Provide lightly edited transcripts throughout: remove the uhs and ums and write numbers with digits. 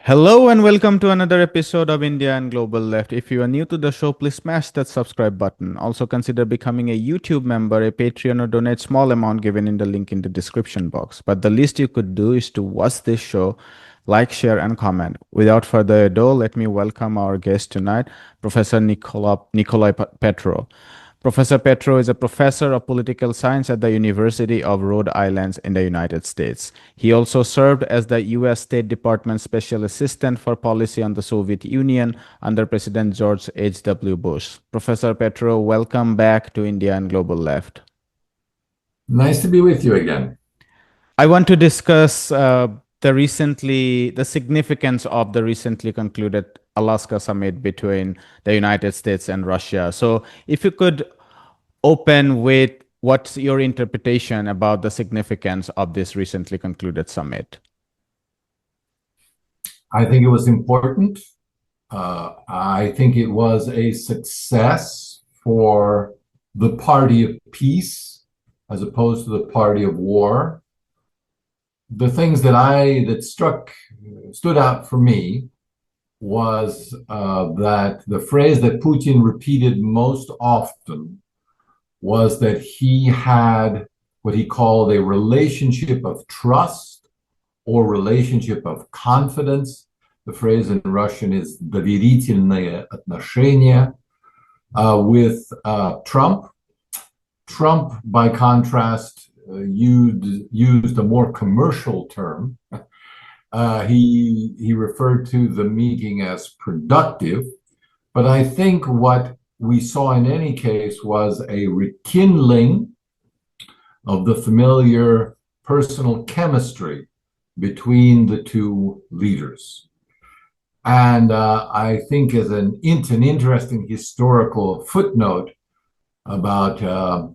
Hello and welcome to another episode of India and Global Left. If you are new to the show, please smash that subscribe button. Also consider becoming a YouTube member, a Patreon, or donate small amount given in the link in the description box. But the least you could do is to watch this show, like, share, and comment. Without further ado, let me welcome our guest tonight, Professor Nicolai Petro. Professor Petro is a professor of political science at the University of Rhode Island in the United States. He also served as the U.S. State Department Special Assistant for Policy on the Soviet Union under President George H.W. Bush. Professor Petro, welcome back to India and Global Left. Nice to be with you again. I want to discuss the significance of the recently concluded Alaska summit between the United States and Russia. So if you could open with what's your interpretation about the significance of this recently concluded summit? I think it was important. I think it was a success for the party of peace as opposed to the party of war. The things that stood out for me was that the phrase that Putin repeated most often was that he had what he called a relationship of trust or relationship of confidence. The phrase in Russian is доверительные отношения with Trump. Trump, by contrast, used a more commercial term. He referred to the meeting as productive, but I think what we saw in any case was a rekindling of the familiar personal chemistry between the two leaders. And I think as an interesting historical footnote about the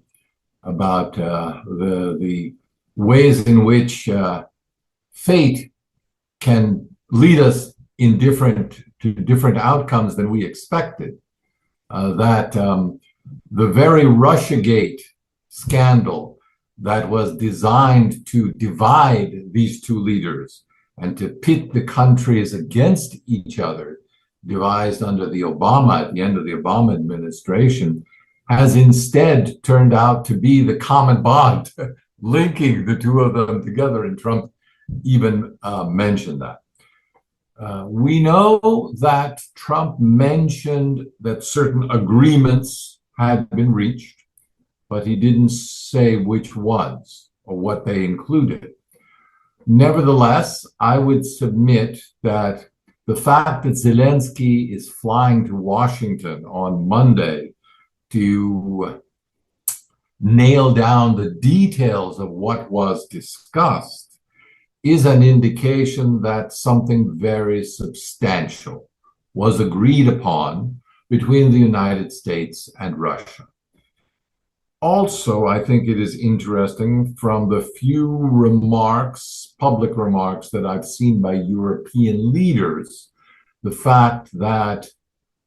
ways in which fate can lead us to different outcomes than we expected. That the very Russiagate scandal that was designed to divide these two leaders and to pit the countries against each other, devised under at the end of the Obama administration, has instead turned out to be the common bond linking the two of them together, and Trump even mentioned that. We know that Trump mentioned that certain agreements had been reached, but he didn't say which ones or what they included. Nevertheless, I would submit that the fact that Zelensky is flying to Washington on Monday to nail down the details of what was discussed is an indication that something very substantial was agreed upon between the United States and Russia. Also, I think it is interesting from the few public remarks that I've seen by European leaders, the fact that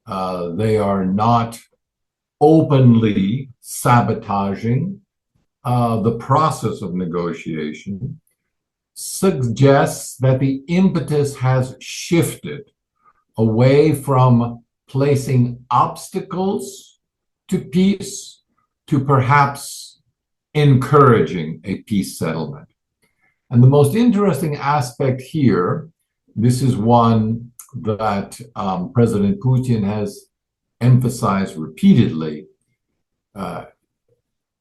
they are not openly sabotaging the process of negotiation, suggests that the impetus has shifted away from placing obstacles to peace to perhaps encouraging a peace settlement. And the most interesting aspect here, this is one that President Putin has emphasized repeatedly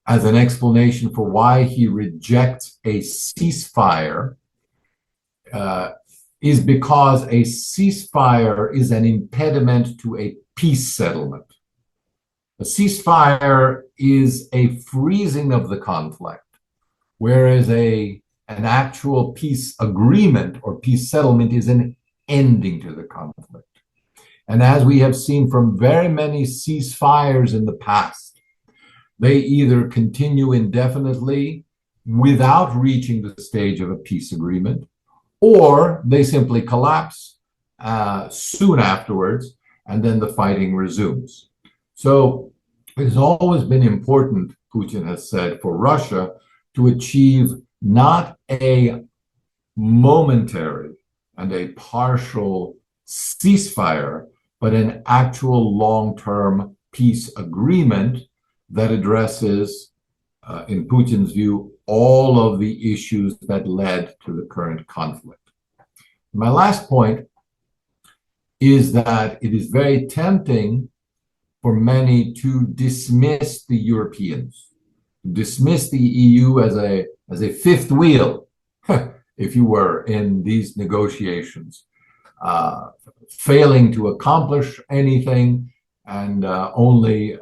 as an explanation for why he rejects a ceasefire, is because a ceasefire is an impediment to a peace settlement. A ceasefire is a freezing of the conflict, whereas an actual peace agreement or peace settlement is an ending to the conflict. And as we have seen from very many ceasefires in the past, they either continue indefinitely without reaching the stage of a peace agreement, or they simply collapse soon afterwards, and then the fighting resumes. So it has always been important, Putin has said, for Russia to achieve not a momentary and a partial ceasefire, but an actual long-term peace agreement that addresses, in Putin's view, all of the issues that led to the current conflict. My last point is that it is very tempting for many to dismiss the Europeans, dismiss the EU as a fifth wheel, if you were, in these negotiations, failing to accomplish anything and only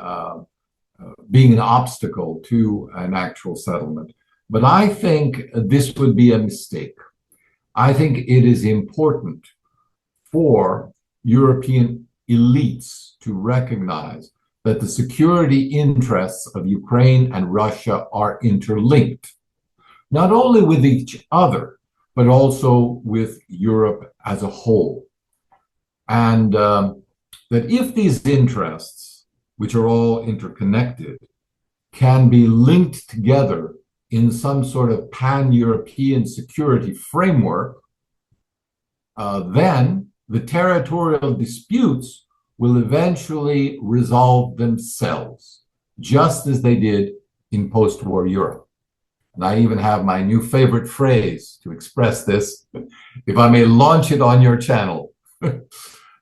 being an obstacle to an actual settlement. But I think this would be a mistake. I think it is important for European elites to recognize that the security interests of Ukraine and Russia are interlinked, not only with each other, but also with Europe as a whole. And that if these interests, which are all interconnected, can be linked together in some sort of pan-European security framework, then the territorial disputes will eventually resolve themselves, just as they did in post-war Europe. And I even have my new favorite phrase to express this, if I may launch it on your channel.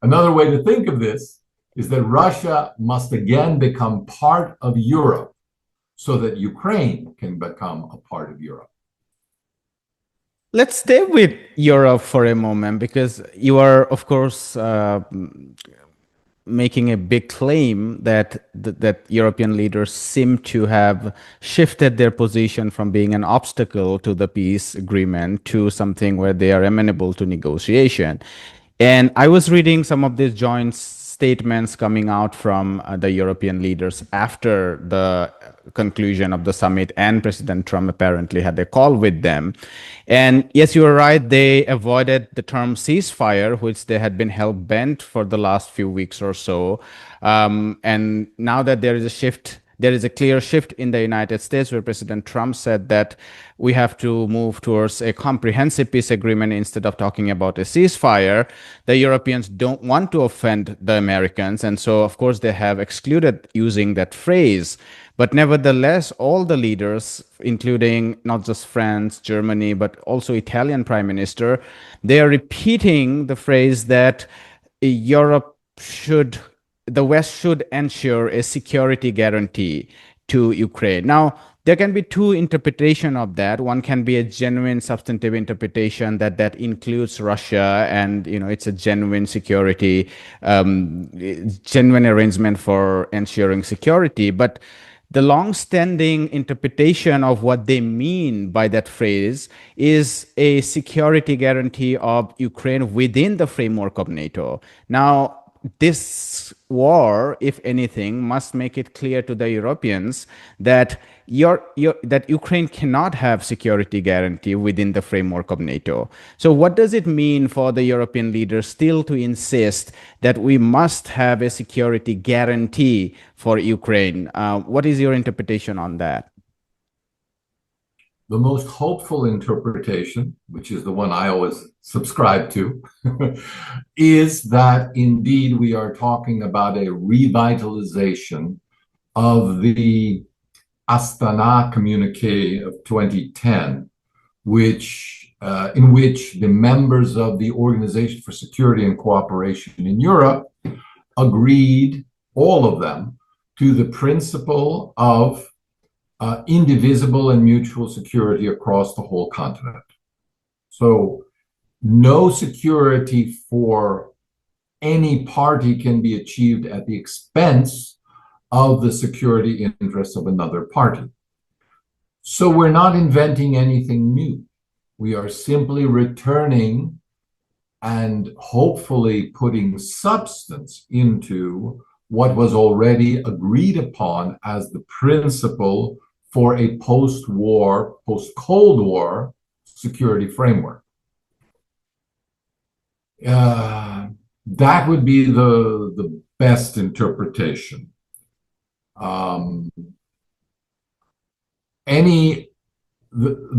Another way to think of this is that Russia must again become part of Europe so that Ukraine can become a part of Europe. Let's stay with Europe for a moment, because you are, of course, making a big claim that that European leaders seem to have shifted their position from being an obstacle to the peace agreement to something where they are amenable to negotiation. And I was reading some of these joint statements coming out from the European leaders after the conclusion of the summit, and President Trump apparently had a call with them. And yes, you are right, they avoided the term ceasefire, which they had been hell-bent for the last few weeks or so. And now that there is a shift, there is a clear shift in the United States, where President Trump said that we have to move towards a comprehensive peace agreement instead of talking about a ceasefire. The Europeans don't want to offend the Americans, and so, of course, they have excluded using that phrase. But nevertheless, all the leaders, including not just France, Germany, but also Italian Prime Minister, they are repeating the phrase that Europe should, the West should ensure a security guarantee to Ukraine. Now, there can be two interpretations of that. One can be a genuine substantive interpretation that that includes Russia, and it's a genuine security, genuine arrangement for ensuring security. But the long-standing interpretation of what they mean by that phrase is a security guarantee of Ukraine within the framework of NATO. Now, this war, if anything, must make it clear to the Europeans that that Ukraine cannot have security guarantee within the framework of NATO. So what does it mean for the European leaders still to insist that we must have a security guarantee for Ukraine? What is your interpretation on that? The most hopeful interpretation, which is the one I always subscribe to, is that indeed we are talking about a revitalization of the Astana communique of 2010, which in which the members of the Organization for Security and Cooperation in Europe agreed, all of them, to the principle of indivisible and mutual security across the whole continent. So no security for any party can be achieved at the expense of the security interests of another party. So we're not inventing anything new. We are simply returning and hopefully putting substance into what was already agreed upon as the principle for a post-war, post-Cold War security framework. That would be the best interpretation. The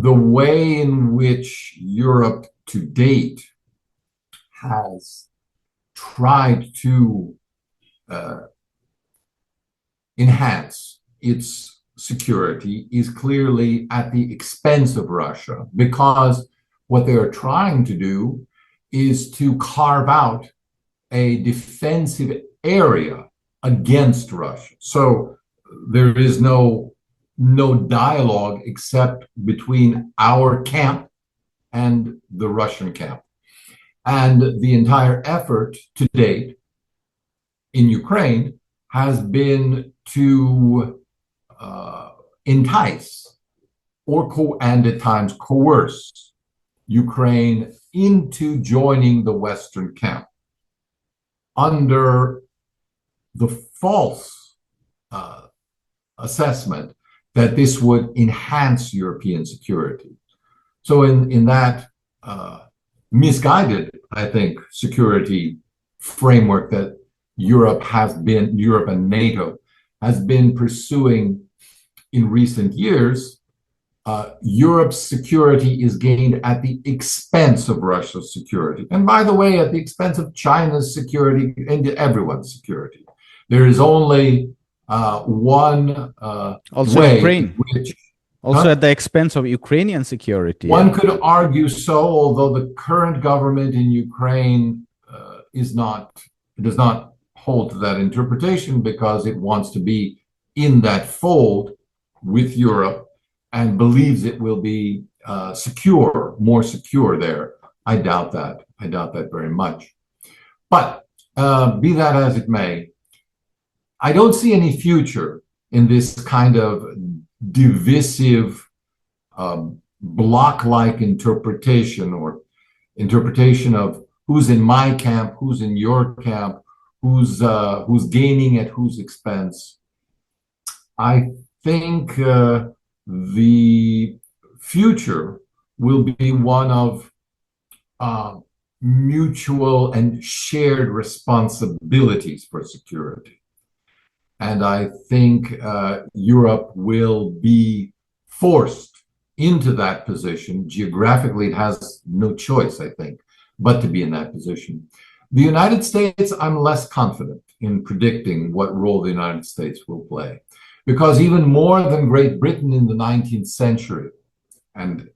way in which Europe to date has tried to enhance its security is clearly at the expense of Russia, because what they are trying to do is to carve out a defensive area against Russia. So there is no dialogue except between our camp and the Russian camp. And the entire effort to date in Ukraine has been to entice and at times coerce Ukraine into joining the Western camp under the false assessment that this would enhance European security. So in that misguided, I think, security framework that Europe and NATO has been pursuing in recent years, Europe's security is gained at the expense of Russia's security. And by the way, at the expense of China's security and everyone's security. There is only one also way Ukraine. in which... Also at the expense of Ukrainian security. One could argue so, although the current government in Ukraine does not hold to that interpretation, because it wants to be in that fold with Europe and believes it will be more secure there. I doubt that. I doubt that very much. But be that as it may, I don't see any future in this kind of divisive, block-like interpretation, or interpretation of who's in my camp, who's in your camp, who's gaining at whose expense. I think the future will be one of mutual and shared responsibilities for security. And I think Europe will be forced into that position. Geographically, it has no choice, I think, but to be in that position. The United States, I'm less confident in predicting what role the United States will play, because even more than Great Britain in the 19th century and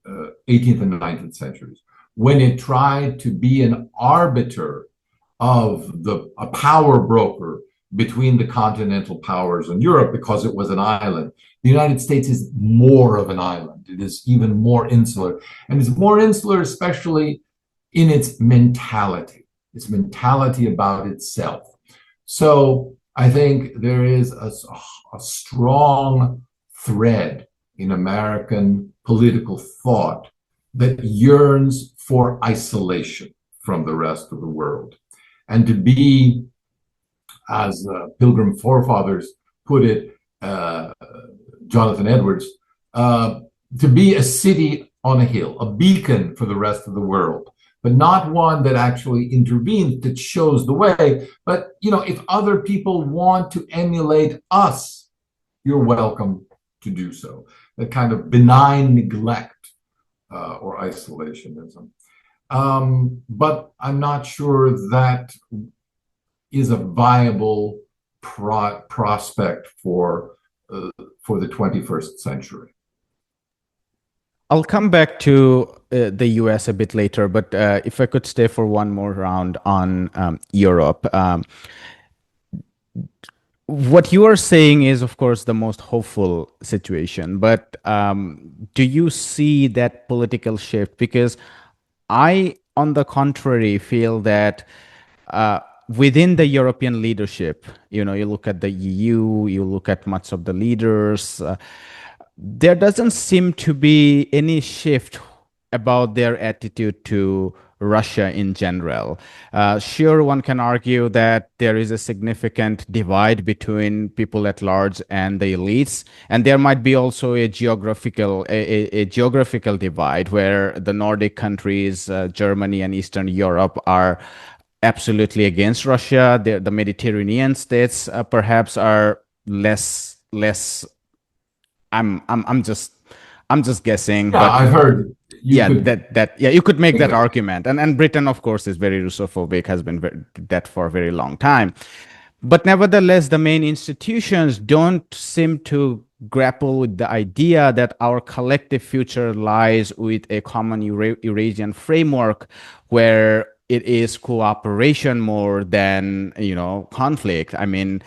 18th and 19th centuries, when it tried to be an arbiter of a power broker between the continental powers and Europe, because it was an island. The United States is more of an island. It is even more insular. And it's more insular, especially in its mentality about itself. So I think there is a strong thread in American political thought that yearns for isolation from the rest of the world, and to be, as Pilgrim Forefathers put it, Jonathan Edwards, to be a city on a hill, a beacon for the rest of the world, but not one that actually intervenes, that shows the way. But, if other people want to emulate us, you're welcome to do so. That kind of benign neglect or isolationism. But I'm not sure that is a viable prospect for the 21st century. I'll come back to the US a bit later, but if I could stay for one more round on Europe. What you are saying is, of course, the most hopeful situation, but do you see that political shift? Because I, on the contrary, feel that within the European leadership, you look at the EU, you look at much of the leaders, there doesn't seem to be any shift about their attitude to Russia in general. Sure, one can argue that there is a significant divide between people at large and the elites, and there might be also a geographical divide where the Nordic countries, Germany and Eastern Europe, are absolutely against Russia. The Mediterranean states perhaps are less. I'm just guessing, Yeah, but I've heard you yeah, could you could make think that that. argument. And Britain, of course, is very Russophobic, has been that for a very long time. But nevertheless, the main institutions don't seem to grapple with the idea that our collective future lies with a common Eurasian framework where it is cooperation more than, conflict. I mean,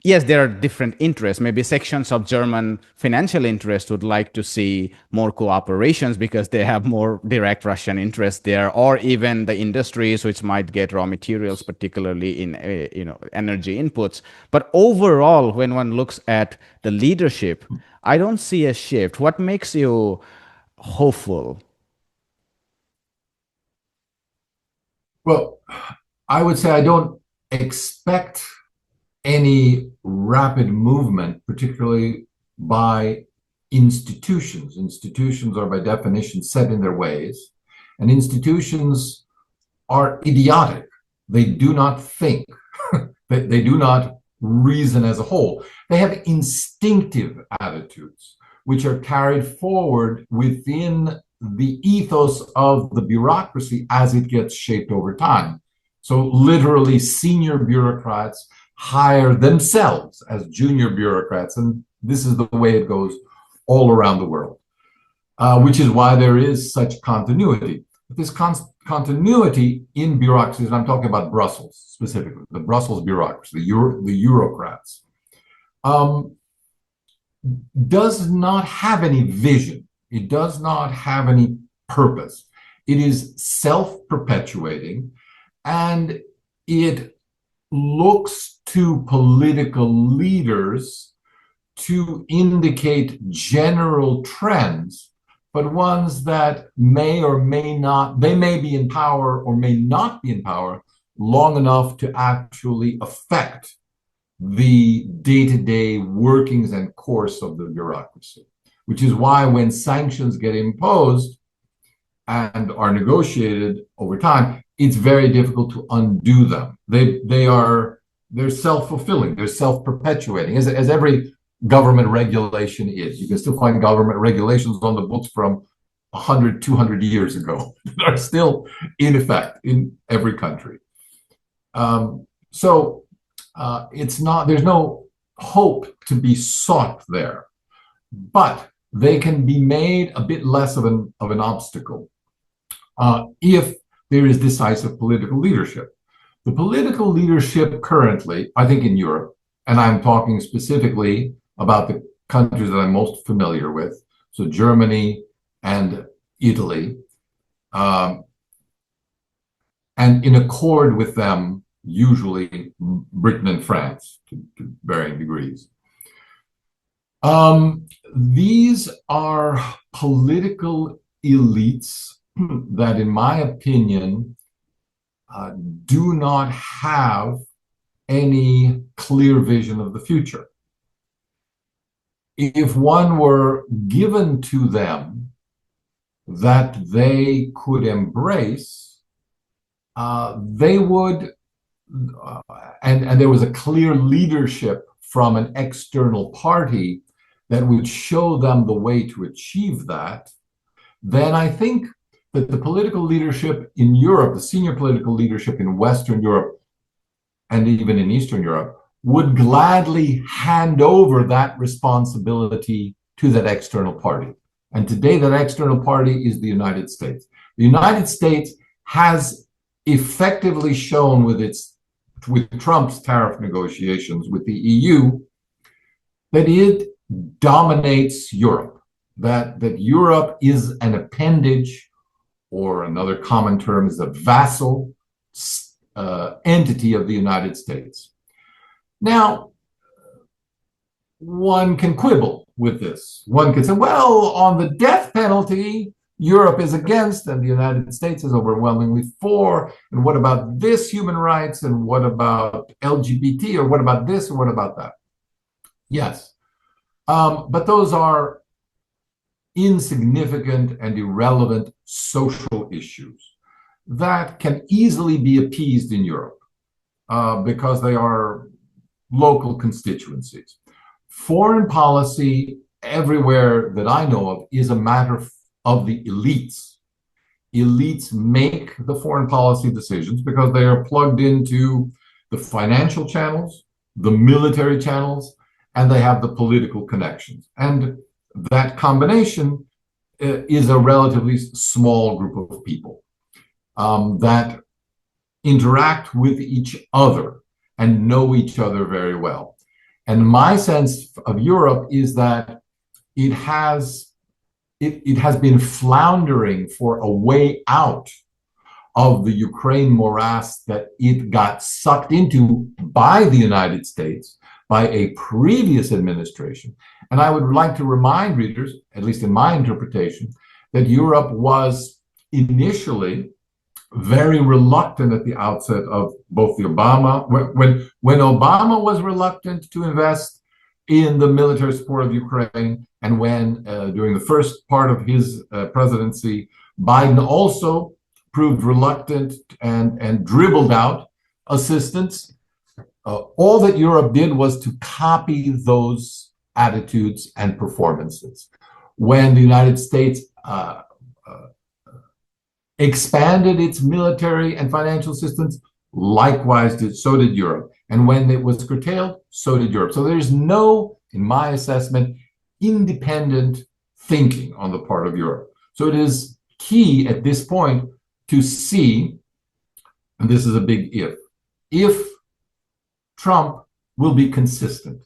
yes, there are different interests. Maybe sections of German financial interest would like to see more cooperations because they have more direct Russian interest there, or even the industries which might get raw materials, particularly in energy inputs. But overall, when one looks at the leadership, I don't see a shift. What makes you hopeful? Well, I would say I don't expect any rapid movement, particularly by institutions. Institutions are by definition set in their ways, and institutions are idiotic. They do not think, they do not reason as a whole. They have instinctive attitudes, which are carried forward within the ethos of the bureaucracy as it gets shaped over time. So, literally, senior bureaucrats hire themselves as junior bureaucrats, and this is the way it goes all around the world, which is why there is such continuity. But this continuity in bureaucracies, and I'm talking about Brussels specifically, the Brussels bureaucracy, the Eurocrats, does not have any vision. It does not have any purpose. It is self-perpetuating, and it looks to political leaders to indicate general trends, but ones that may or may not, they may be in power or may not be in power long enough to actually affect the day-to-day workings and course of the bureaucracy, which is why when sanctions get imposed and are negotiated over time, it's very difficult to undo them. They're self-fulfilling, they're self-perpetuating, as every government regulation is. You can still find government regulations on the books from 100, 200 years ago that are still in effect in every country. There's no hope to be sought there, but they can be made a bit less of an obstacle if there is decisive political leadership. The political leadership currently, I think in Europe, and I'm talking specifically about the countries that I'm most familiar with, so Germany and Italy, and in accord with them, usually Britain and France to varying degrees. These are political elites that, in my opinion, do not have any clear vision of the future. If one were given to them that they could embrace, they would, and there was a clear leadership from an external party that would show them the way to achieve that, then I think that the political leadership in Europe, the senior political leadership in Western Europe and even in Eastern Europe, would gladly hand over that responsibility to that external party. And today that external party is the United States. The United States has effectively shown with Trump's tariff negotiations with the EU that it dominates Europe, that Europe is an appendage, or another common term is a vassal entity of the United States. Now, one can quibble with this. One can say, well, on the death penalty, Europe is against and the United States is overwhelmingly for. And what about this human rights? And what about LGBT? Or what about this? Or what about that? Yes. But those are insignificant and irrelevant social issues that can easily be appeased in Europe because they are local constituencies. Foreign policy everywhere that I know of is a matter of the elites. Elites make the foreign policy decisions because they are plugged into the financial channels, the military channels, and they have the political connections. And that combination is a relatively small group of people that interact with each other and know each other very well. And my sense of Europe is that it has been floundering for a way out of the Ukraine morass that it got sucked into by the United States, by a previous administration. And I would like to remind readers, at least in my interpretation, that Europe was initially very reluctant at the outset of both the Obama, when Obama was reluctant to invest in the military support of Ukraine, and when during the first part of his presidency, Biden also proved reluctant and dribbled out assistance. All that Europe did was to copy those attitudes and performances. When the United States expanded its military and financial assistance, likewise so did Europe. And when it was curtailed, so did Europe. So there's no, in my assessment, independent thinking on the part of Europe. So it is key at this point to see, and this is a big if Trump will be consistent.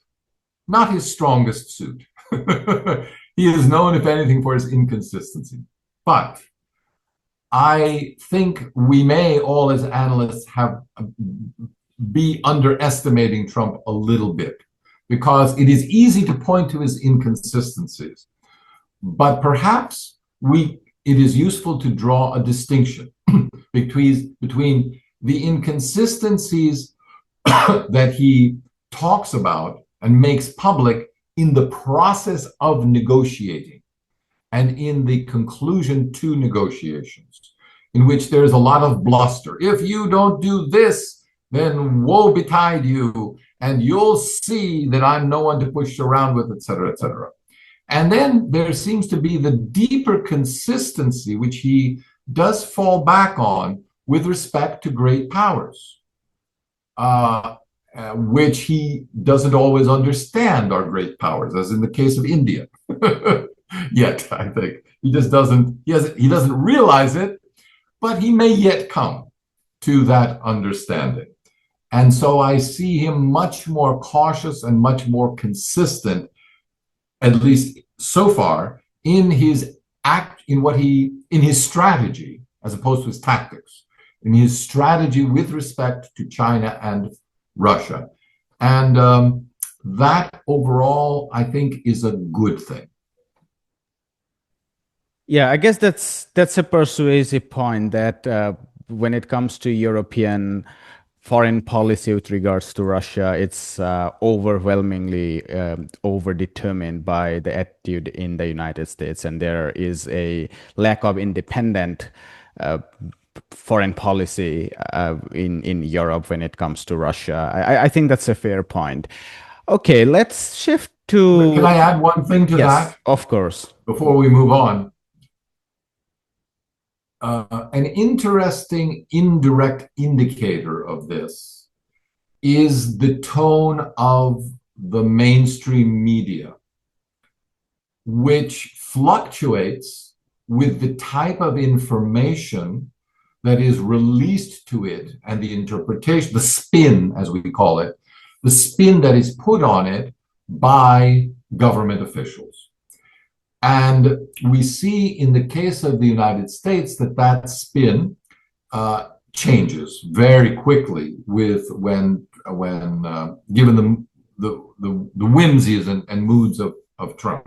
Not his strongest suit. He is known, if anything, for his inconsistency. But I think we may, all as analysts, be underestimating Trump a little bit, because it is easy to point to his inconsistencies. But perhaps it is useful to draw a distinction between the inconsistencies that he talks about and makes public in the process of negotiating and in the conclusion to negotiations, in which there's a lot of bluster. If you don't do this, then woe betide you, and you'll see that I'm no one to push around with, etc., etc. And then there seems to be the deeper consistency, which he does fall back on with respect to great powers, which he doesn't always understand are great powers, as in the case of India. Yet, I think he just doesn't. He doesn't realize it, but he may yet come to that understanding. And so I see him much more cautious and much more consistent, at least so far, in his his strategy, as opposed to his tactics, in his strategy with respect to China and Russia. And that overall, I think, is a good thing. Yeah, I guess that's a persuasive point, that when it comes to European foreign policy with regards to Russia, it's overwhelmingly overdetermined by the attitude in the United States, and there is a lack of independent foreign policy in Europe when it comes to Russia. I think that's a fair point. Okay, let's shift to... Can I add one thing to that? Yes, of course. Before we move on. An interesting indirect indicator of this is the tone of the mainstream media, which fluctuates with the type of information that is released to it and the interpretation, the spin, as we call it, the spin that is put on it by government officials. And we see in the case of the United States that spin changes very quickly when given the whimsies and moods of Trump.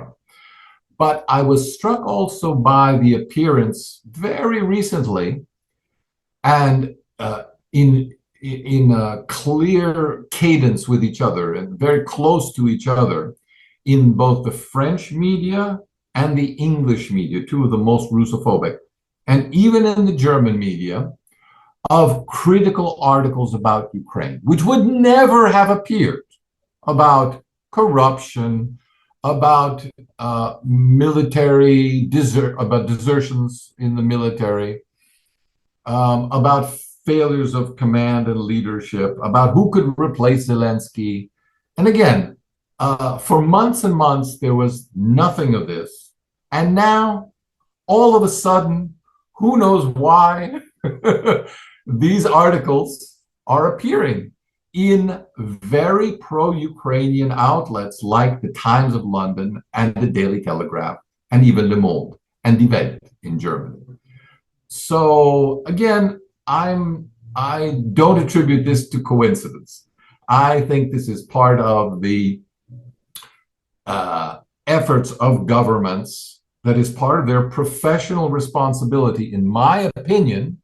But I was struck also by the appearance very recently, and in a clear cadence with each other and very close to each other, in both the French media and the English media, two of the most Russophobic, and even in the German media, of critical articles about Ukraine, which would never have appeared, about corruption, about about desertions in the military, about failures of command and leadership, about who could replace Zelensky. And again, for months and months, there was nothing of this. And now, all of a sudden, who knows why, these articles are appearing in very pro-Ukrainian outlets like the Times of London and the Daily Telegraph and even Le Monde and Die Welt in Germany. So again, I don't attribute this to coincidence. I think this is part of the efforts of governments, that is part of their professional responsibility, in my opinion,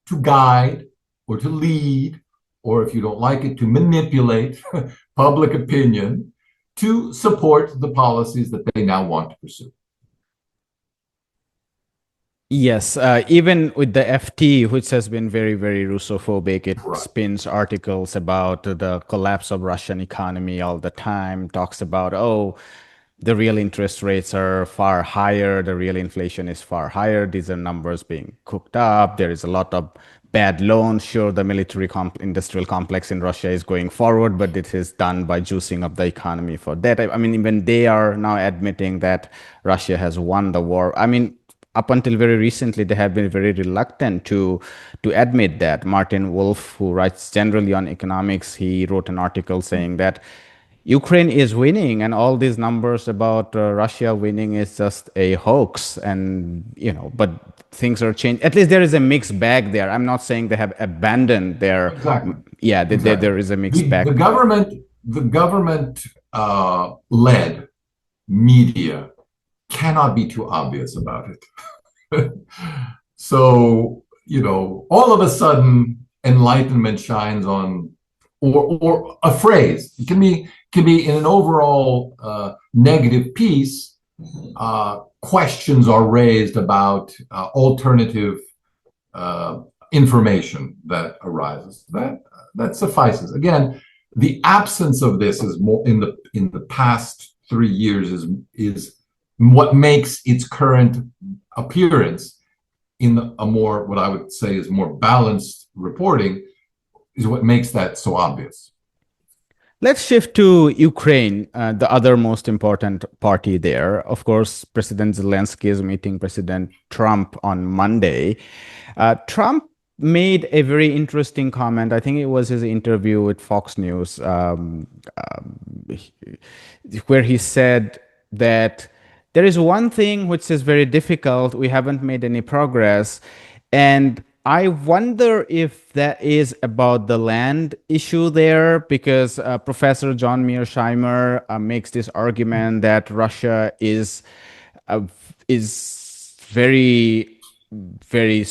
to guide or to lead, or if you don't like it, to manipulate public opinion to support the policies that they now want to pursue. Yes, even with the FT, which has been very, very Russophobic, it spins articles about the collapse of Russian economy all the time, talks about, oh, the real interest rates are far higher, the real inflation is far higher, these are numbers being cooked up, there is a lot of bad loans. Sure, the military industrial complex in Russia is going forward, but it is done by juicing up the economy for that. I mean, even they are now admitting that Russia has won the war. I mean, up until very recently, they have been very reluctant to admit that. Martin Wolf, who writes generally on economics, he wrote an article saying that Ukraine is winning, and all these numbers about Russia winning is just a hoax. And but things are changed. At least there is a mixed bag there. I'm not saying they have abandoned their Exactly. There is a mixed bag. The government led media cannot be too obvious about it. So all of a sudden, enlightenment shines on, or a phrase. It can be in an overall negative piece. Questions are raised about alternative information that arises. That suffices. Again, the absence of this is more in the past 3 years is what makes its current appearance in a more, what I would say is more balanced reporting, is what makes that so obvious. Let's shift to Ukraine, the other most important party there. Of course, President Zelensky is meeting President Trump on Monday. Trump made a very interesting comment. I think it was his interview with Fox News, where he said that there is one thing which is very difficult. We haven't made any progress. And I wonder if that is about the land issue there, because Professor John Mearsheimer makes this argument that Russia is very, very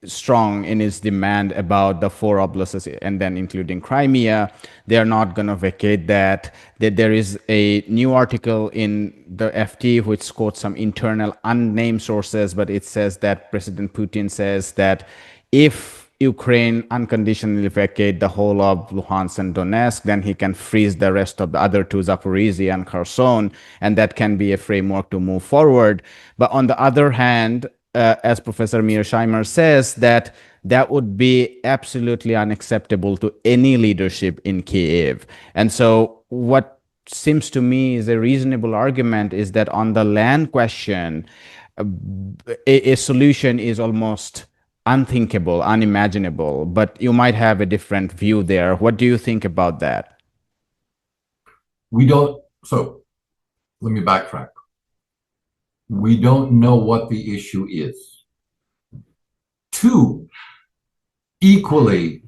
strong in its demand about the four oblasts, and then including Crimea. They are not going to vacate that. That there is a new article in the FT which quotes some internal unnamed sources, but it says that President Putin says that if Ukraine unconditionally vacate the whole of Luhansk and Donetsk, then he can freeze the rest of the other two, Zaporizhia and Kherson, and that can be a framework to move forward. But on the other hand, as Professor Mearsheimer says, that would be absolutely unacceptable to any leadership in Kiev. And so what seems to me is a reasonable argument is that on the land question, a solution is almost unthinkable, unimaginable, but you might have a different view there. What do you think about that? So let me backtrack. We don't know what the issue is. Two equally,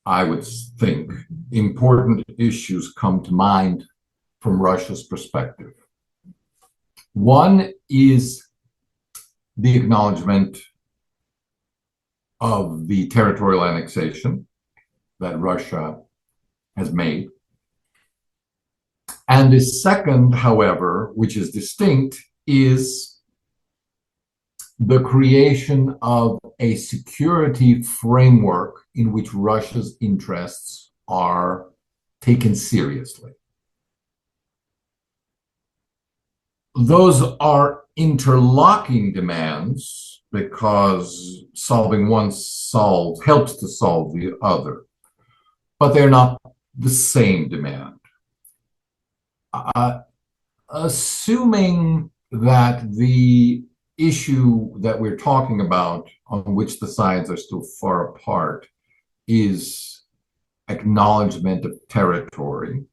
I would think, important issues come to mind from Russia's perspective. One is the acknowledgement of the territorial annexation that Russia has made. And the second, however, which is distinct, is the creation of a security framework in which Russia's interests are taken seriously. those are interlocking demands because solving one helps to solve the other, but they're not the same demand. Assuming that the issue that we're talking about, on which the sides are still far apart, is acknowledgement of territory,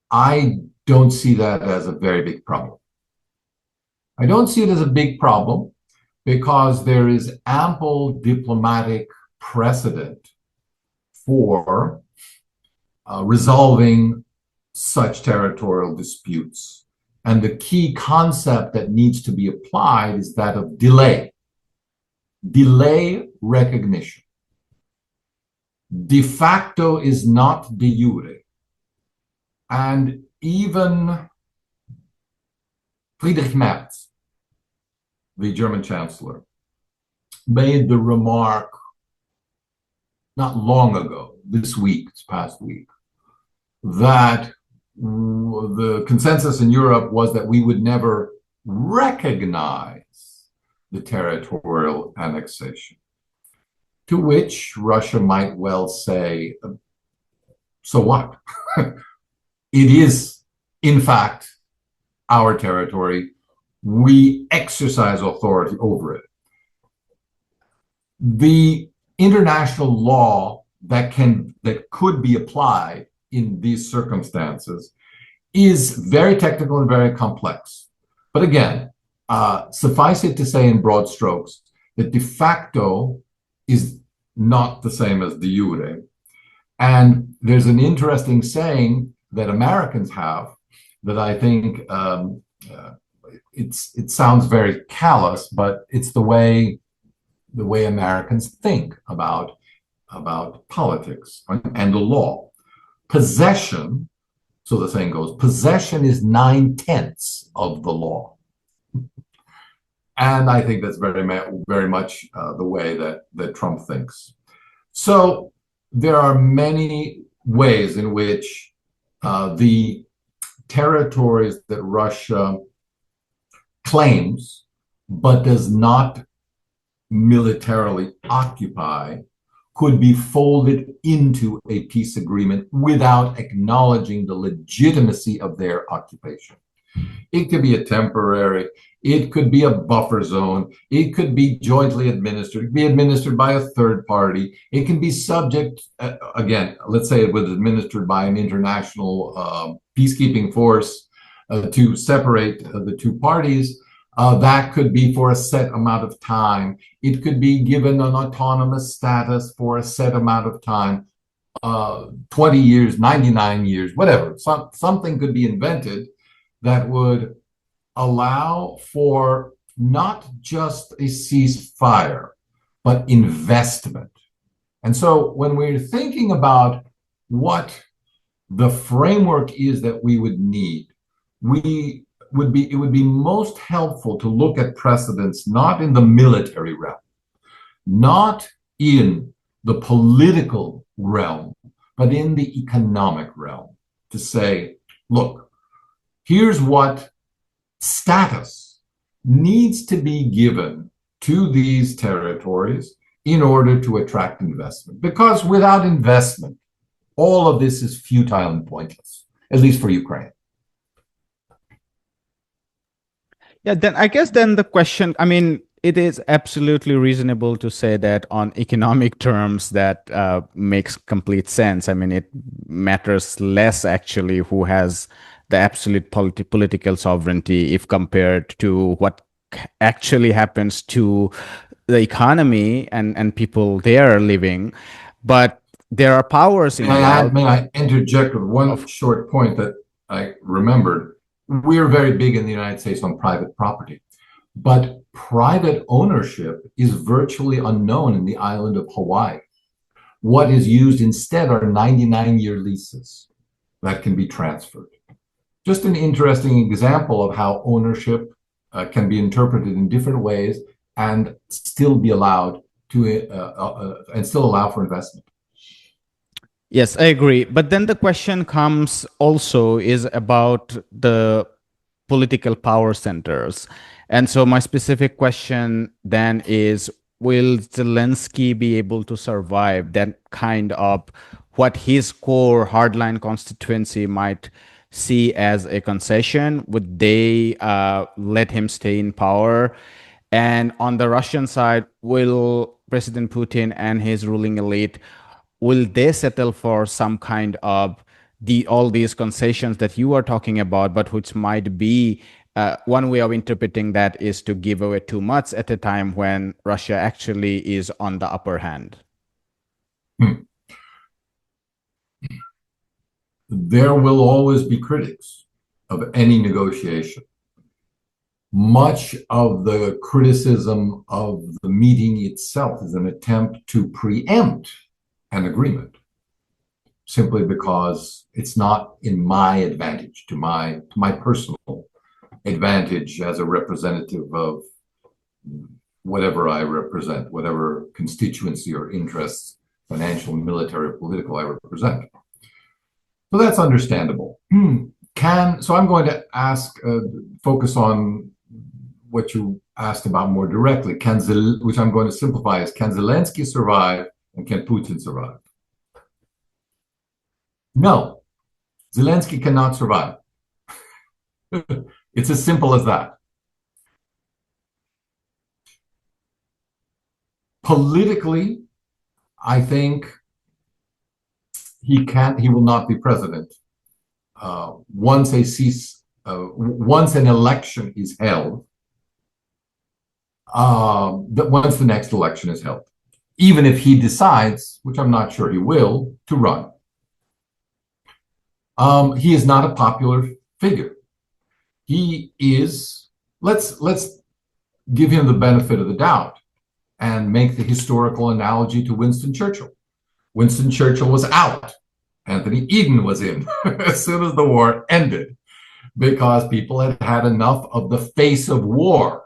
I don't see that as a very big problem. I don't see it as a big problem because there is ample diplomatic precedent for resolving such territorial disputes. And the key concept that needs to be applied is that of delay. Delay recognition. De facto is not de jure. And even Friedrich Merz, the German chancellor, made the remark not long ago, this past week, that the consensus in Europe was that we would never recognize the territorial annexation. To which Russia might well say, so what? It is, in fact, our territory. We exercise authority over it. The international law that could be applied in these circumstances is very technical and very complex. But again, suffice it to say in broad strokes that de facto is not the same as de jure. And there's an interesting saying that Americans have that I think it sounds very callous, but it's the way Americans think about politics and the law. Possession, so the saying goes, possession is 9/10 of the law. And I think that's very much the way that Trump thinks. So there are many ways in which the territories that Russia claims but does not militarily occupy could be folded into a peace agreement without acknowledging the legitimacy of their occupation. It could be a temporary, it could be a buffer zone, it could be jointly administered, be administered by a third party, it can be subject, again, let's say it was administered by an international peacekeeping force to separate the two parties. That could be for a set amount of time. It could be given an autonomous status for a set amount of time, 20 years, 99 years, whatever. Something could be invented that would allow for not just a ceasefire, but investment. And so when we're thinking about what the framework is that we would need, it would be most helpful to look at precedents not in the military realm, not in the political realm, but in the economic realm, to say, look, here's what status needs to be given to these territories in order to attract investment. Because without investment, all of this is futile and pointless, at least for Ukraine. Yeah, then I guess then the question, I mean, it is absolutely reasonable to say that on economic terms that makes complete sense. I mean, it matters less actually who has the absolute political sovereignty if compared to what actually happens to the economy and people there living. But there are powers in May I interject with one short point that I remembered? We're very big in the United States on private property, but private ownership is virtually unknown in the island of Hawaii. What is used instead are 99-year leases that can be transferred. Just an interesting example of how ownership can be interpreted in different ways and still be allowed to and still allow for investment. Yes, I agree. But then the question comes also is about the political power centers. And so my specific question then is, will Zelensky be able to survive that kind of what his core hardline constituency might see as a concession? Would they let him stay in power? And on the Russian side, will President Putin and his ruling elite, will they settle for some kind of all these concessions that you are talking about, but which might be one way of interpreting that is to give away too much at a time when Russia actually is on the upper hand? There will always be critics of any negotiation. Much of the criticism of the meeting itself is an attempt to preempt an agreement, simply because it's not in my advantage, to my personal advantage as a representative of whatever I represent, whatever constituency or interests, financial, military, political, I represent. So that's understandable. So I'm going to focus on what you asked about more directly, which I'm going to simplify as, can Zelensky survive and can Putin survive? No, Zelensky cannot survive. It's as simple as that. Politically, I think he will not be president. Once an election is held, once the next election is held, even if he decides, which I'm not sure he will, to run. He is not a popular figure. He is, let's give him the benefit of the doubt and make the historical analogy to Winston Churchill. Winston Churchill was out. Anthony Eden was in as soon as the war ended, because people had had enough of the face of war.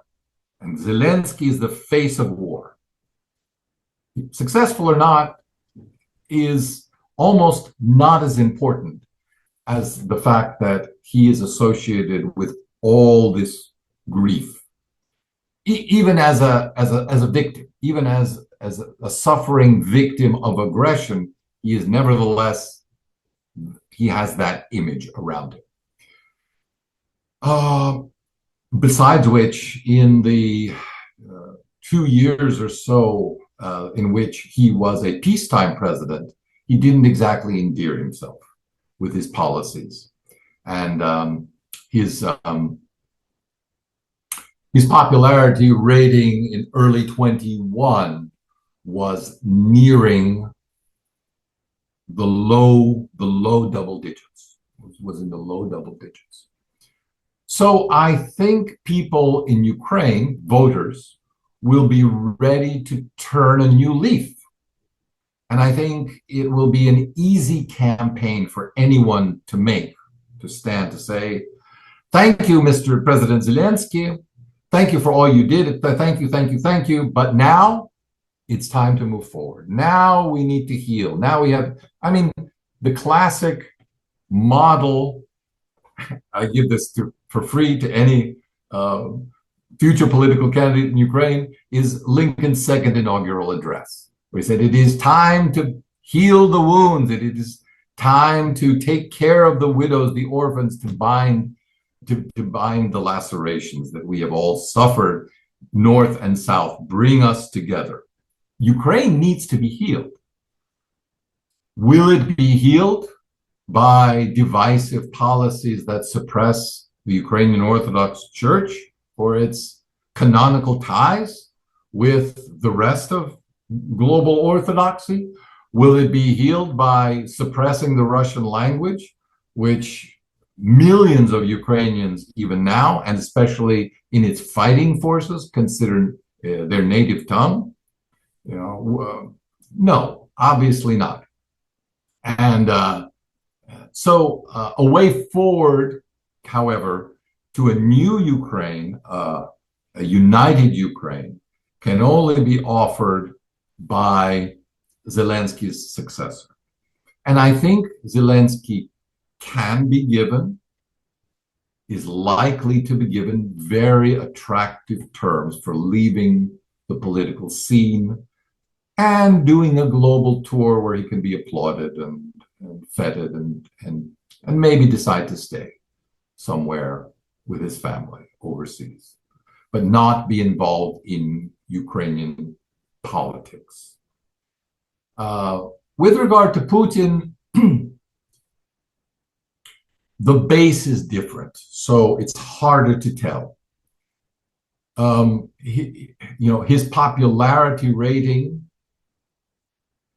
And Zelensky is the face of war. Successful or not is almost not as important as the fact that he is associated with all this grief. Even as a victim, even as a suffering victim of aggression, he is nevertheless, he has that image around him. Besides which, in the 2 years or so in which he was a peacetime president, he didn't exactly endear himself with his policies. And his popularity rating in early 21 was nearing the low double digits. It was in the low double digits. So I think people in Ukraine, voters, will be ready to turn a new leaf. And I think it will be an easy campaign for anyone to make, to stand to say, thank you, Mr. President Zelensky. Thank you for all you did. Thank you, thank you, thank you. But now it's time to move forward. Now we need to heal. Now we have, the classic model, I give this for free to any future political candidate in Ukraine, is Lincoln's second inaugural address. We said it is time to heal the wounds. It is time to take care of the widows, the orphans, to bind the lacerations that we have all suffered, north and south. Bring us together. Ukraine needs to be healed. Will it be healed by divisive policies that suppress the Ukrainian Orthodox Church or its canonical ties with the rest of global orthodoxy? Will it be healed by suppressing the Russian language, which millions of Ukrainians even now, and especially in its fighting forces, consider their native tongue? No, obviously not. And so a way forward, however, to a new Ukraine, a united Ukraine, can only be offered by Zelensky's successor. And I think Zelensky can be given is likely to be given very attractive terms for leaving the political scene and doing a global tour where he can be applauded and feted and maybe decide to stay somewhere with his family overseas, but not be involved in Ukrainian politics. With regard to Putin, the base is different, so it's harder to tell. His popularity rating,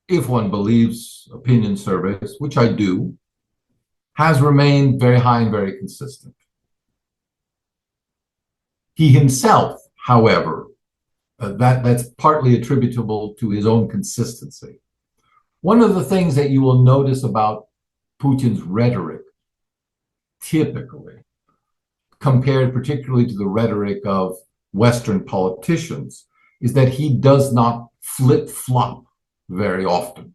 if one believes opinion surveys, which I do, has remained very high and very consistent. He himself, however, that's partly attributable to his own consistency. One of the things that you will notice about Putin's rhetoric, typically, compared particularly to the rhetoric of Western politicians, is that he does not flip-flop very often.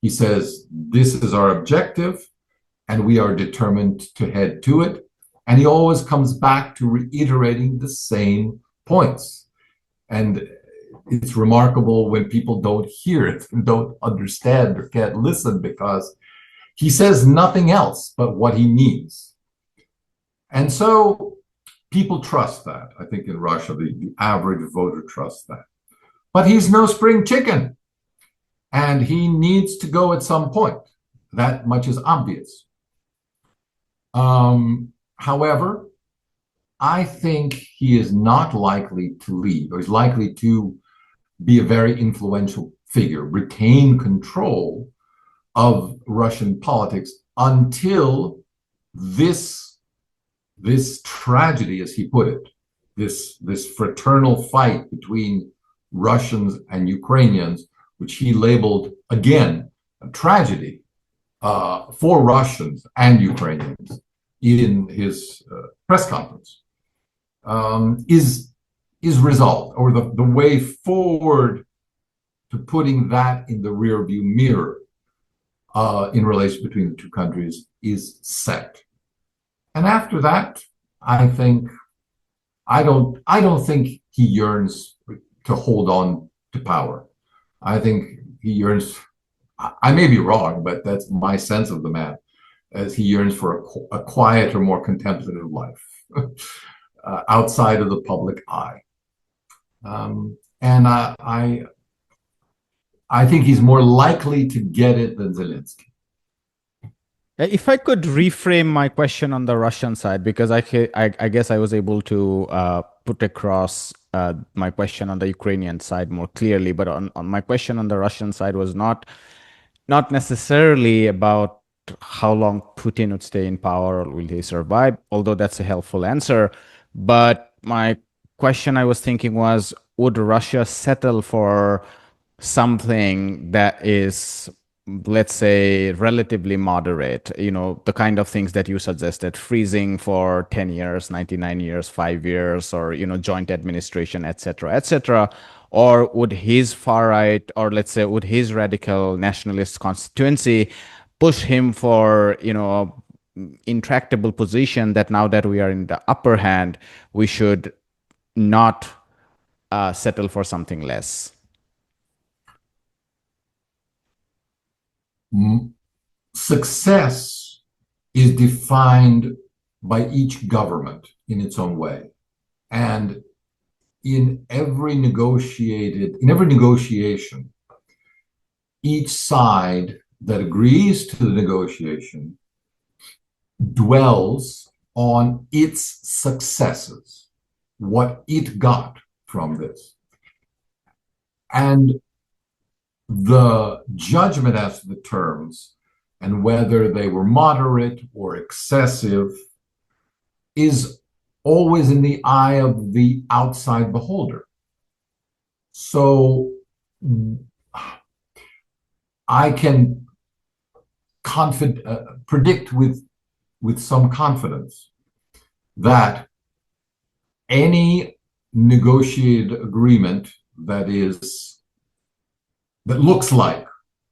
He says, this is our objective, and we are determined to head to it. And he always comes back to reiterating the same points. And it's remarkable when people don't hear it and don't understand or can't listen, because he says nothing else but what he means. And so people trust that. I think in Russia, the average voter trusts that. But he's no spring chicken. And he needs to go at some point. That much is obvious. However, I think he is not likely to leave, or is likely to be a very influential figure, retain control of Russian politics until this tragedy, as he put it, this fraternal fight between Russians and Ukrainians, which he labeled, again, a tragedy for Russians and Ukrainians in his press conference, is resolved, or the way forward to putting that in the rearview mirror in relation between the two countries is set. And after that, I don't think he yearns to hold on to power. I think he yearns, I may be wrong, but that's my sense of the man, as he yearns for a quieter, more contemplative life outside of the public eye. And I think he's more likely to get it than Zelensky. If I could reframe my question on the Russian side, because I guess I was able to put across my question on the Ukrainian side more clearly, but on my question on the Russian side was not necessarily about how long Putin would stay in power or will he survive, although that's a helpful answer. But my question I was thinking was, would Russia settle for something that is, let's say, relatively moderate, the kind of things that you suggested, freezing for 10 years, 99 years, 5 years, or, joint administration, etc., or would his far right, or let's say, would his radical nationalist constituency push him for, intractable position that now that we are in the upper hand, we should not settle for something less? Success is defined by each government in its own way. And in every negotiation, each side that agrees to the negotiation dwells on its successes, what it got from this. And the judgment as to the terms and whether they were moderate or excessive is always in the eye of the outside beholder. So I can predict with some confidence that any negotiated agreement that looks like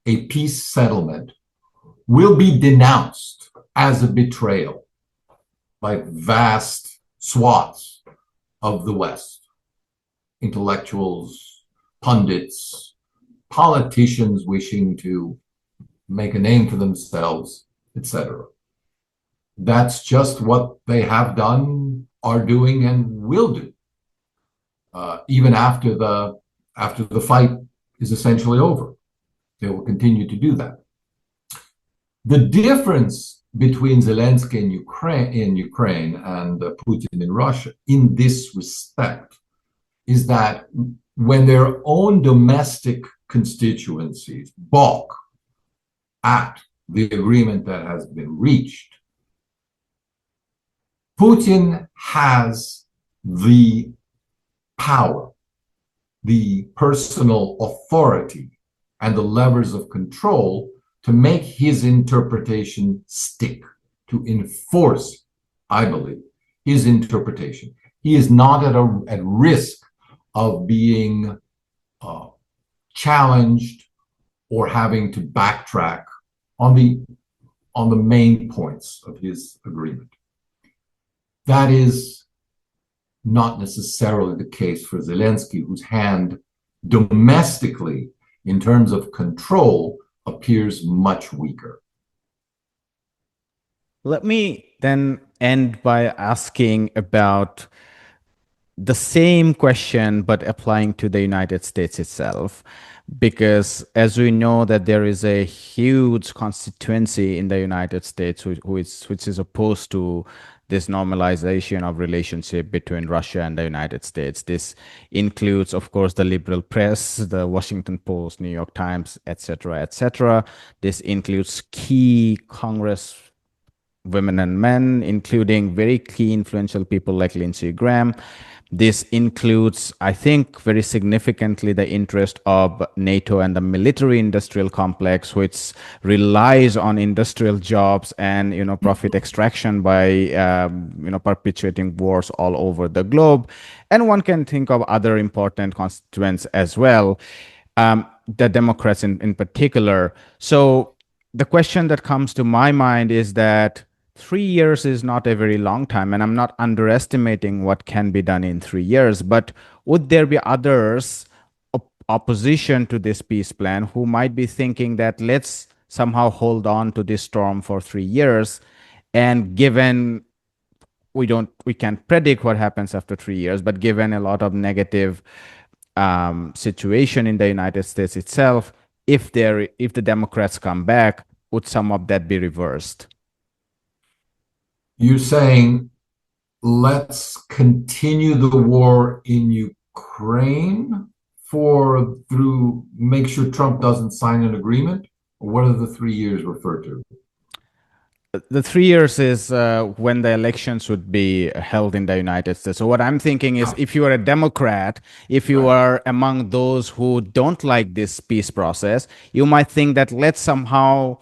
a peace settlement will be denounced as a betrayal like vast swaths of the West, intellectuals, pundits, politicians wishing to make a name for themselves, etc. That's just what they have done, are doing, and will do, even after the fight is essentially over. They will continue to do that. The difference between Zelensky in Ukraine and Putin in Russia in this respect is that when their own domestic constituencies balk at the agreement that has been reached, Putin has the power, the personal authority, and the levers of control to make his interpretation stick, to enforce, I believe, his interpretation. He is not at risk of being challenged or having to backtrack on the main points of his agreement. That is not necessarily the case for Zelensky, whose hand domestically, in terms of control, appears much weaker. Let me then end by asking about the same question, but applying to the United States itself. Because as we know that there is a huge constituency in the United States which is opposed to this normalization of relationship between Russia and the United States. This includes, of course, the liberal press, the Washington Post, New York Times, etc., etc. This includes key Congress women and men, including very key influential people like Lindsey Graham. This includes, I think, very significantly the interest of NATO and the military-industrial complex, which relies on industrial jobs and profit extraction by perpetuating wars all over the globe. And one can think of other important constituents as well, the Democrats in particular. So the question that comes to my mind is that 3 years is not a very long time, and I'm not underestimating what can be done in 3 years. But would there be others, opposition to this peace plan, who might be thinking that let's somehow hold on to this storm for 3 years, and given we can't predict what happens after 3 years, but given a lot of negative situation in the United States itself, if the Democrats come back, would some of that be reversed? You're saying, let's continue the war in Ukraine make sure Trump doesn't sign an agreement? Or what are the 3 years referred to? The 3 years is when the elections would be held in the United States. So what I'm thinking is, if you are a Democrat, if you are among those who don't like this peace process, you might think that let's somehow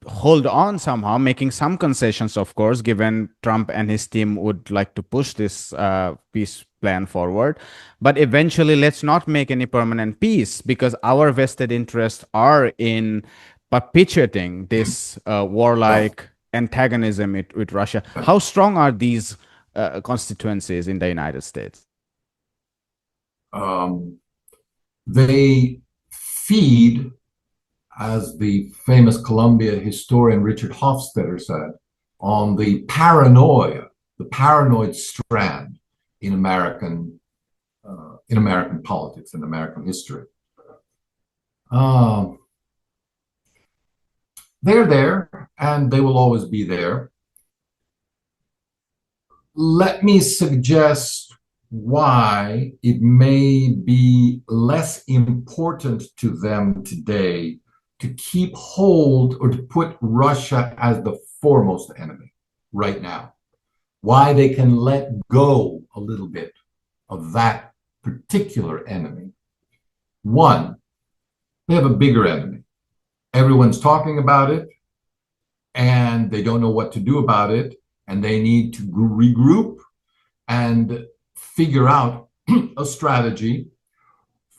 hold on somehow, making some concessions, of course, given Trump and his team would like to push this peace plan forward. But eventually, let's not make any permanent peace, because our vested interests are in perpetuating this warlike antagonism with Russia. How strong are these constituencies in the United States? They feed, as the famous Columbia historian Richard Hofstadter said, on the paranoid strand in American politics and American history. They're there, and they will always be there. Let me suggest why it may be less important to them today to keep hold or to put Russia as the foremost enemy right now. Why they can let go a little bit of that particular enemy. One, they have a bigger enemy. Everyone's talking about it, and they don't know what to do about it, and they need to regroup and figure out a strategy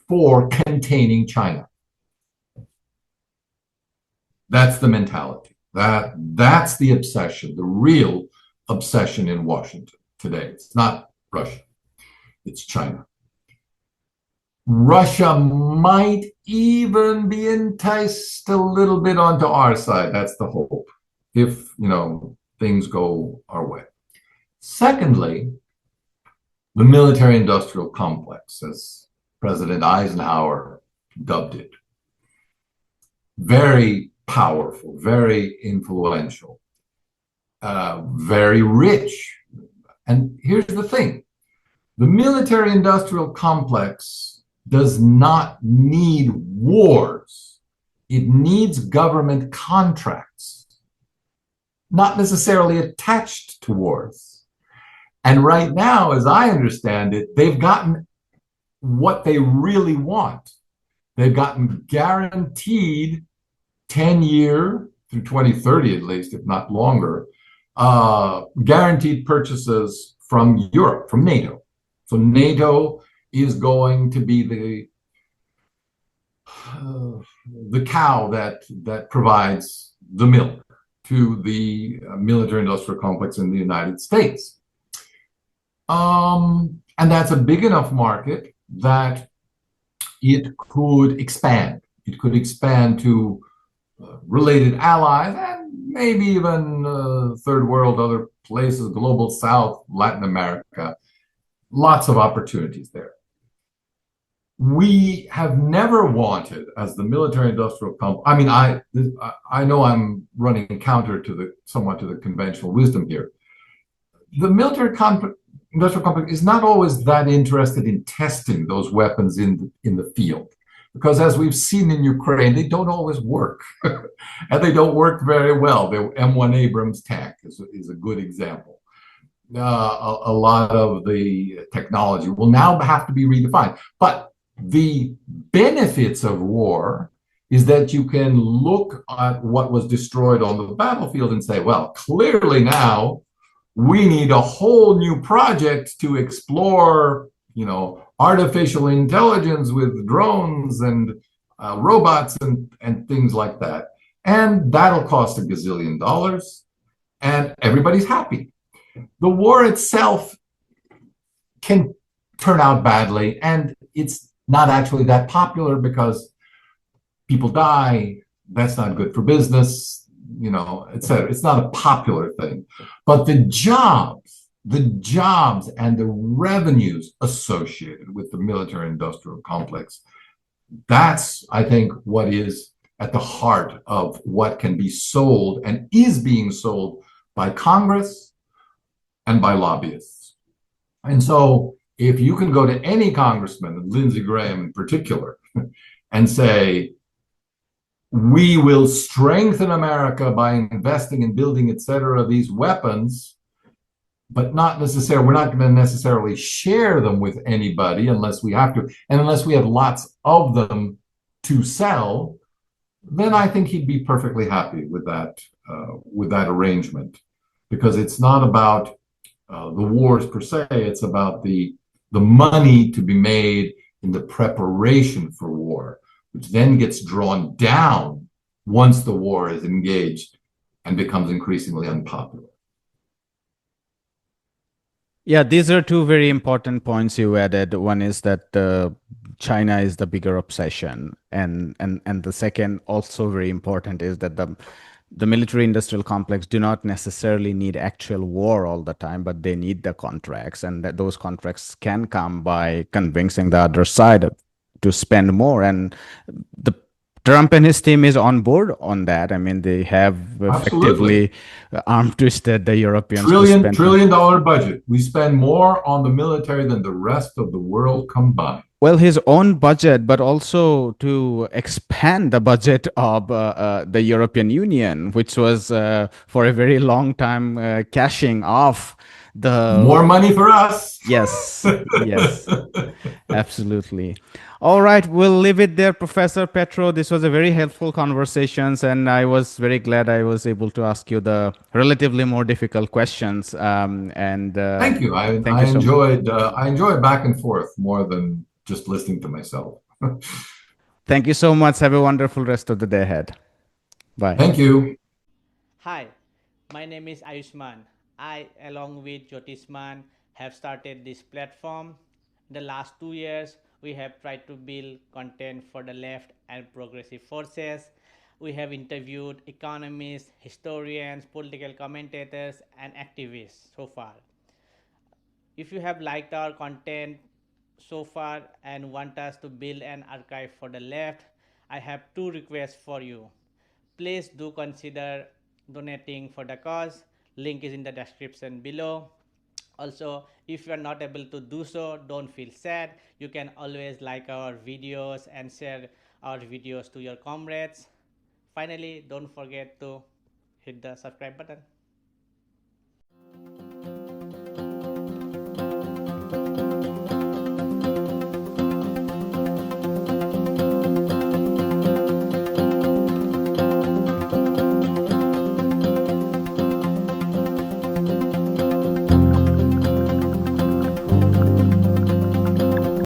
for containing China. That's the mentality. That's the obsession, the real obsession in Washington today. It's not Russia, it's China. Russia might even be enticed a little bit onto our side. That's the hope, if things go our way. Secondly, the military-industrial complex, as President Eisenhower dubbed it. Very powerful, very influential, very rich. And here's the thing. The military-industrial complex does not need wars. It needs government contracts, not necessarily attached to wars. And right now, as I understand it, they've gotten what they really want. They've gotten guaranteed 10-year through 2030 at least, if not longer, guaranteed purchases from Europe, from NATO. So NATO is going to be the cow that provides the milk to the military-industrial complex in the United States. And that's a big enough market that it could expand. It could expand to related allies and maybe even third world, other places, global south, Latin America. Lots of opportunities there. We have never wanted, as the military-industrial complex, I mean, I know I'm running counter to somewhat to the conventional wisdom here. The military-industrial complex is not always that interested in testing those weapons in the field, because as we've seen in Ukraine, they don't always work, and they don't work very well. The M1 Abrams tank is a good example. A lot of the technology will now have to be redefined. But the benefits of war is that you can look at what was destroyed on the battlefield and say, well, clearly now we need a whole new project to explore, artificial intelligence with drones and robots and things like that. And that'll cost $1 gazillion, and everybody's happy. The war itself can turn out badly, and it's not actually that popular because people die. That's not good for business, etc. It's not a popular thing. But the jobs and the revenues associated with the military-industrial complex, that's, I think, what is at the heart of what can be sold and is being sold by Congress and by lobbyists. And so if you can go to any congressman, and Lindsey Graham in particular, and say, we will strengthen America by investing in building, et cetera, these weapons, but not necessarily, we're not going to necessarily share them with anybody unless we have to, and unless we have lots of them to sell, then I think he'd be perfectly happy with that arrangement, because it's not about the wars per se, it's about the money to be made in the preparation for war, which then gets drawn down once the war is engaged and becomes increasingly unpopular. Yeah, these are two very important points you added. One is that China is the bigger obsession, and the second, also very important, is that the military-industrial complex do not necessarily need actual war all the time, but they need the contracts, and that those contracts can come by convincing the other side to spend more. And the Trump and his team is on board on that. I mean, they have effectively arm twisted the Europeans. $1 trillion budget. We spend more on the military than the rest of the world combined. Well, his own budget, but also to expand the budget of the European Union, which was for a very long time cashing off the... More money for us. Yes, yes, absolutely. All right, we'll leave it there, Professor Petro. This was a very helpful conversation, and I was very glad I was able to ask you the relatively more difficult questions. Thank you. I enjoyed back and forth more than just listening to myself. Thank you so much. Have a wonderful rest of the day ahead. Bye. Thank you. Hi, my name is Ayushman. I, along with Jyotisman, have started this platform. In the last 2 years, we have tried to build content for the left and progressive forces. We have interviewed economists, historians, political commentators, and activists so far. If you have liked our content so far and want us to build an archive for the left, I have two requests for you. Please do consider donating for the cause. Link is in the description below. Also, if you are not able to do so, don't feel sad. You can always like our videos and share our videos to your comrades. Finally, don't forget to hit the subscribe button.